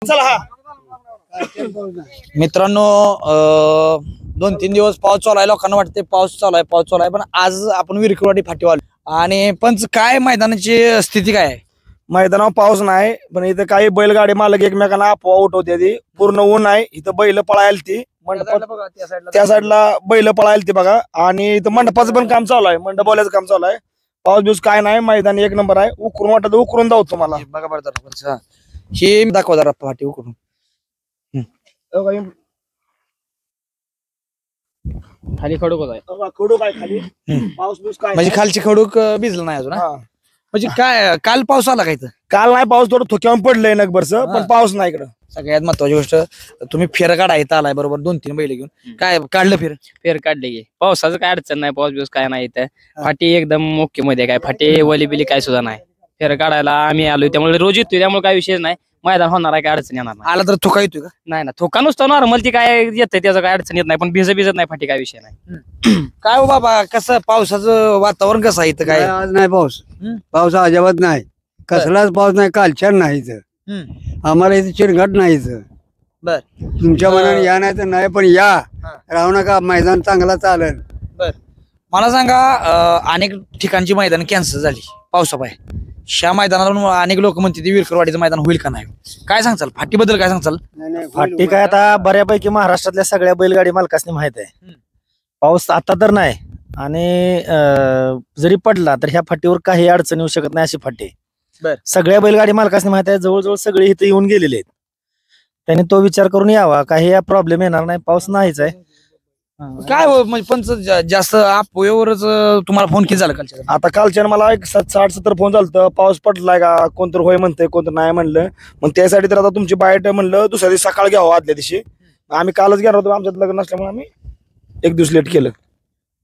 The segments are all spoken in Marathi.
चला हा मित्रांनो 2-3 दिवस पाऊस चालू आहे. लोकांना वाटते पाऊस चालू आहे पण आज आपण विरकुरवाडी फाटीवर आलो आणि पंच काय मैदानाची स्थिती काय आहे? मैदानावर पाऊस नाही पण इथं काही बैलगाडी मालक एकमेकांना अफवा उठवते ती. पूर्ण ऊन आहे इथं. बैल पळायला ती त्या साईडला बैल पळायला ती बघा. आणि इथं मंडपाचं पण काम चालू आहे. मंडपवाल्याचं काम चालू आहे. पाऊस बिऊस काय नाही. मैदान एक नंबर आहे. उकरून वाटत उकरून जाऊ तुम्हाला. बघा बरं हे दाखवा जरा फाटी उकरून. खाली खडूक आहे. खडूक आहे खाली. पाऊस बिऊस काय म्हणजे खालची खडूक भिजलं नाही अजून. म्हणजे काय काल पाऊस आला काय? काल नाही पाऊस. थोडं थोक्यावर पडलंय नगभरच पण पाऊस नाही इकडं. सगळ्यात महत्वाची गोष्ट तुम्ही फेर काढा इथं आलाय बरोबर 2-3 बैल घेऊन. काय काढलं फेर काढले की पावसाचं काय अडचण नाही. पाऊस बिऊस काय नाही इथं. फाटी एकदम ओके मध्ये काय फाटी वली बिली काय सुद्धा नाही. फेर काढायला आम्ही आलोय त्यामुळे रोज येतोय त्यामुळे काय विषय नाही. मैदान होणार आहे काय अडचण येणार नाही. आला तर थोका येतोय का? नाही ना थोका नुसतं नॉर्मल ती काय येते त्याचं काय अडचण येत नाही पण भिजत नाही फाटी काय विषय नाही. काय हो बाबा कसं पावसाचं वातावरण कसं आहे इथं? काय आज नाही पाऊस. पाऊस अजिबात नाही. कसलाच पाऊस नाही. कालच्या नाही इथं. आम्हाला इथे चिरघाट नाही इथं. बर तुमच्या मनाने या नाही तर नाही पण या राहू नका. मैदान चांगला चालेल. बर मला सांगा अनेक ठिकाणची मैदान कॅन्सल झाली पावसापाय. ह्या मैदानावर अनेक लोक म्हणते ते विरकरवाडीचं मैदान होईल का नाही. काय सांगचाल फाटीबद्दल? काय सांगचाल? फाटी काय आता बऱ्यापैकी महाराष्ट्रातल्या सगळ्या बैलगाडी मालकांनी माहित आहे. पाऊस आता तर नाही आणि जरी पडला तर ह्या फाटीवर काही अडचण येऊ शकत नाही अशी फाटी. सगळ्या बैलगाडी मालकांनी माहित आहे. जवळजवळ सगळे इथे येऊन गेलेले आहेत. त्यांनी तो विचार करून यावा. काही प्रॉब्लेम येणार नाही. पाऊस नाहीच आहे. काय हो म्हणजे पंच जास्त अपोयावरच तुम्हाला फोन किती झाला कालच्या? आता कालच्या मला एक 60-70 फोन झालं. पाऊस पडलाय का कोणतर होय म्हणतंय कोणतं नाही म्हणलं. मग त्यासाठी तर आता तुमची बाईट म्हणलं दुसऱ्या दिवशी सकाळ घ्यावं. आदल्या दिवशी आम्ही कालच गेलो होतो. आमच्यात लग्न नसल्यामुळे आम्ही एक दिवस लेट केलं.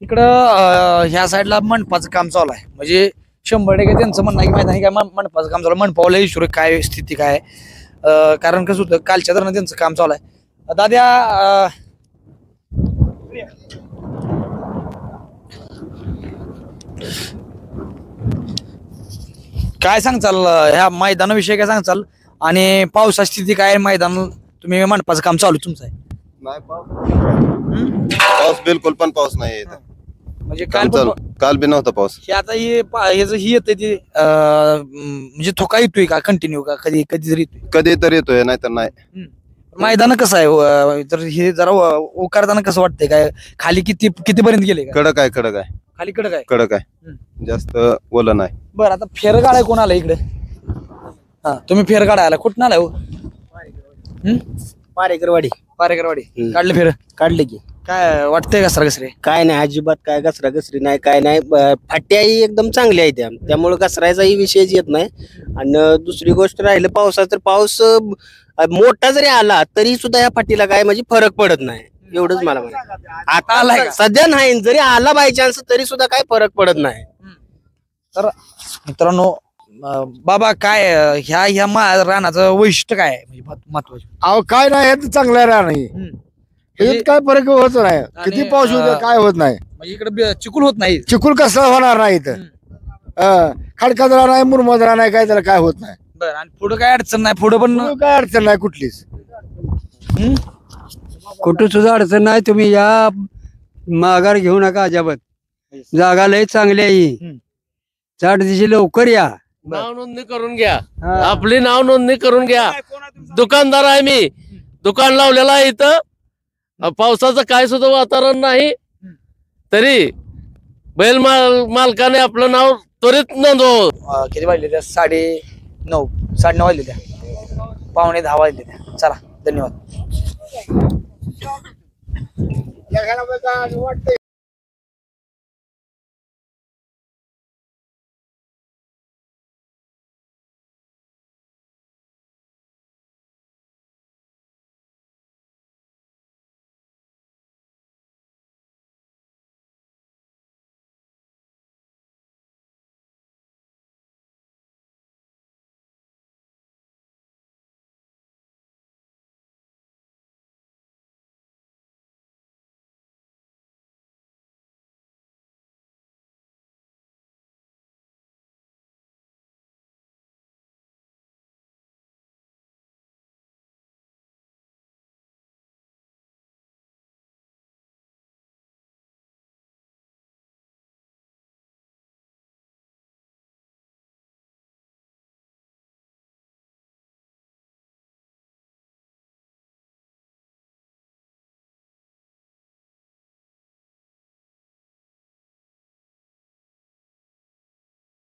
इकडं ह्या साईडला मंडपाचं काम चालू आहे. म्हणजे 100% त्यांचं म्हणणं आहे की माहिती काय मंडपाचं काम चालू आहे. मंडपावला इशू काय स्थिती काय? कारण कसं होतं कालच्या दरम्यान त्यांचं काम चालू आहे. दाद्या काय सांगचाल ह्या मैदानाविषयी? काय सांगचाल? आणि पावसाची स्थिती काय? मैदान तुम्ही मंडपाचं काम चालू तुमचं आहे? नाही पाऊस बिलकुल पण पाऊस नाही येत. म्हणजे काल बी नव्हता पाऊस. हे आता ही येते ते म्हणजे थोका येतोय का कंटिन्यू का कधी जरी येतोय? कधी तर येतोय नाहीतर नाही. मैदान कसं आहे तर हे जरा उकारताना कसं वाटतंय? काय खाली कितीपर्यंत गेले? कडक आहे खाली कडक आहे. कडक आहे. जास्त ओलं नाही. बरं आता फेर काढाय कोण आला इकडे? हा तुम्ही फेर काढायला कुठं आलाय? पारेकरवाडी. काढले फेर? काढले की. काय वाटतंय घसरा घसरे? काय नाही अजिबात काय घसरा घसरी नाही काय नाही. फाट्याही एकदम चांगल्या आहेत त्यामुळे घसरायचाही विषयच येत नाही. आणि दुसरी गोष्ट राहिलं पावसाचं तर पाऊस मोठा जरी आला तरी सुद्धा या फाटीला काय म्हणजे फरक पडत नाही. एवढंच मला माहिती. आता आलाय सध्या नाही. जरी आला बाय चान्स तरी सुद्धा काय फरक पडत नाही. तर मित्रांनो बाबा काय ह्या रानाचं वैशिष्ट्य काय म्हणजे महत्वाचं? अहो काय नाही चांगला राहणार. काय फरक होत नाही. किती पाऊस होत काय होत नाही. म्हणजे इकडे चिखल होत नाही. चिखल कसला होणार नाही इथं. खडकादरा नाही मुरमदरा नाही काय त्याला काय होत नाही. बरं आणि पुढे काय अडचण नाही? पुढे पण काय अडचण नाही कुठलीच. कुठं सुद्धा अडचण नाही. तुम्ही या माघार घेऊ नका अजिबात. जागा लय चांगली आहे. 4 दिवशी लवकर या. नाव नोंदणी करून घ्या. आपली नाव नोंदणी करून घ्या. दुकानदार आहे मी. दुकान लावलेलं आहे इथं. पावसाचं काय सुद्धा वातावरण नाही तरी बैल मालकाने आपलं नाव त्वरित नोंदव. किती वाजले त्या? 9:30 वाजले त्या. 9:45 वाजले त्या. चला धन्यवाद.